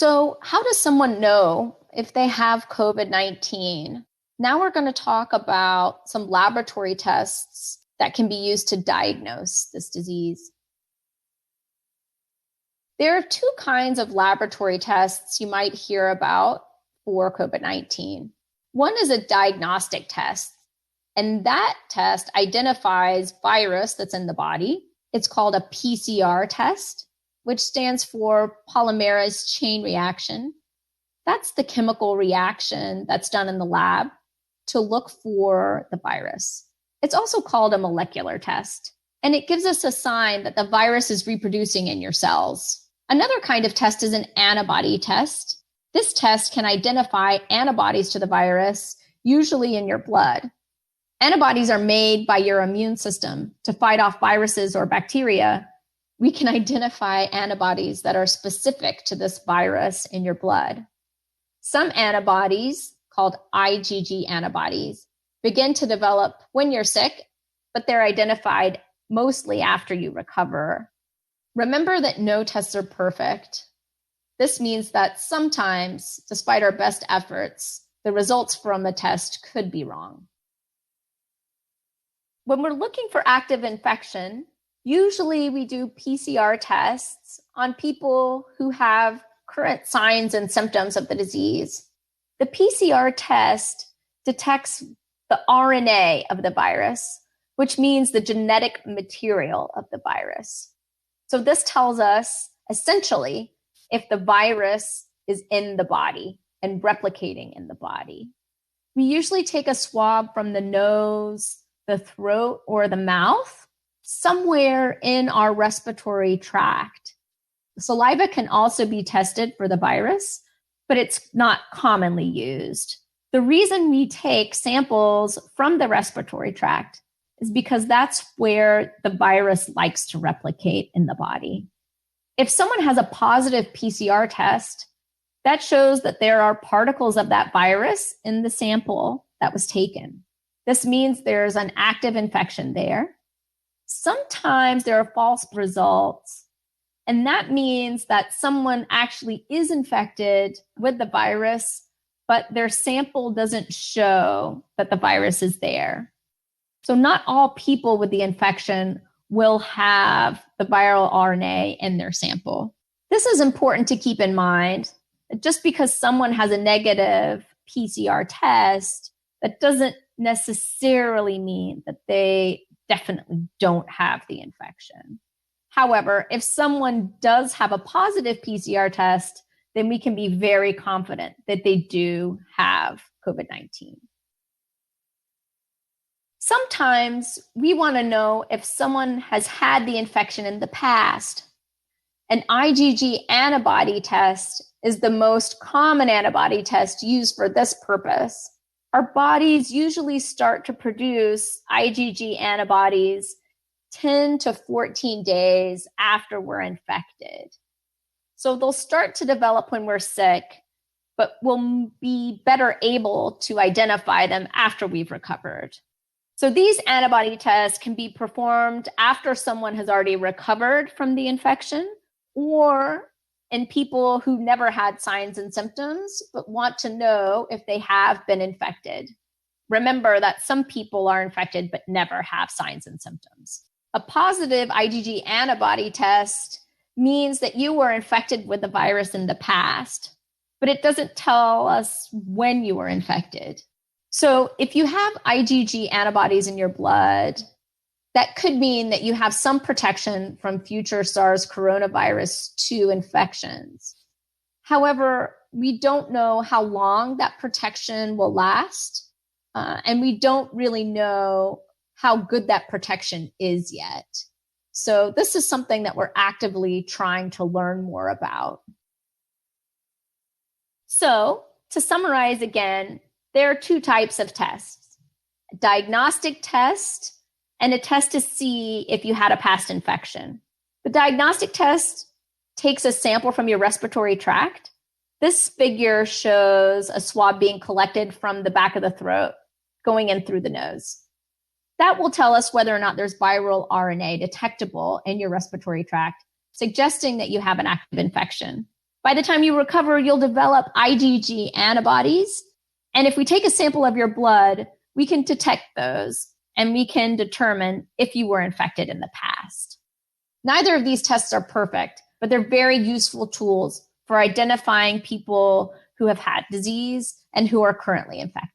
So, how does someone know if they have COVID-19? Now we're going to talk about some laboratory tests that can be used to diagnose this disease. There are two kinds of laboratory tests you might hear about for COVID-19. One is a diagnostic test, and that test identifies virus that's in the body. It's called a PCR test, which stands for polymerase chain reaction. That's the chemical reaction that's done in the lab to look for the virus. It's also called a molecular test, and it gives us a sign that the virus is reproducing in your cells. Another kind of test is an antibody test. This test can identify antibodies to the virus, usually in your blood. Antibodies are made by your immune system to fight off viruses or bacteria. We can identify antibodies that are specific to this virus in your blood. Some antibodies, called IgG antibodies, begin to develop when you're sick, but they're identified mostly after you recover. Remember that no tests are perfect. This means that sometimes, despite our best efforts, the results from a test could be wrong. When we're looking for active infection, usually we do PCR tests on people who have current signs and symptoms of the disease. The PCR test detects the RNA of the virus, which means the genetic material of the virus. So this tells us essentially if the virus is in the body and replicating in the body. We usually take a swab from the nose, the throat, or the mouth, somewhere in our respiratory tract. Saliva can also be tested for the virus, but it's not commonly used. The reason we take samples from the respiratory tract is because that's where the virus likes to replicate in the body. If someone has a positive PCR test, that shows that there are particles of that virus in the sample that was taken. This means there's an active infection there. Sometimes there are false results, and that means that someone actually is infected with the virus, but their sample doesn't show that the virus is there. So not all people with the infection will have the viral RNA in their sample. This is important to keep in mind. Just because someone has a negative PCR test, that doesn't necessarily mean that they definitely don't have the infection. However, if someone does have a positive PCR test, then we can be very confident that they do have COVID-19. Sometimes we want to know if someone has had the infection in the past. An IgG antibody test is the most common antibody test used for this purpose. Our bodies usually start to produce IgG antibodies 10 to 14 days after we're infected. So they'll start to develop when we're sick, but we'll be better able to identify them after we've recovered. So these antibody tests can be performed after someone has already recovered from the infection, or in people who never had signs and symptoms, but want to know if they have been infected. Remember that some people are infected but never have signs and symptoms. A positive IgG antibody test means that you were infected with the virus in the past, but it doesn't tell us when you were infected. So if you have IgG antibodies in your blood, that could mean that you have some protection from future SARS coronavirus 2 infections. However, we don't know how long that protection will last, and we don't really know how good that protection is yet. So this is something that we're actively trying to learn more about. So to summarize again, there are two types of tests: a diagnostic test and a test to see if you had a past infection. The diagnostic test takes a sample from your respiratory tract. This figure shows a swab being collected from the back of the throat, going in through the nose. That will tell us whether or not there's viral RNA detectable in your respiratory tract, suggesting that you have an active infection. By the time you recover, you'll develop IgG antibodies. And if we take a sample of your blood, we can detect those and we can determine if you were infected in the past. Neither of these tests are perfect, but they're very useful tools for identifying people who have had disease and who are currently infected.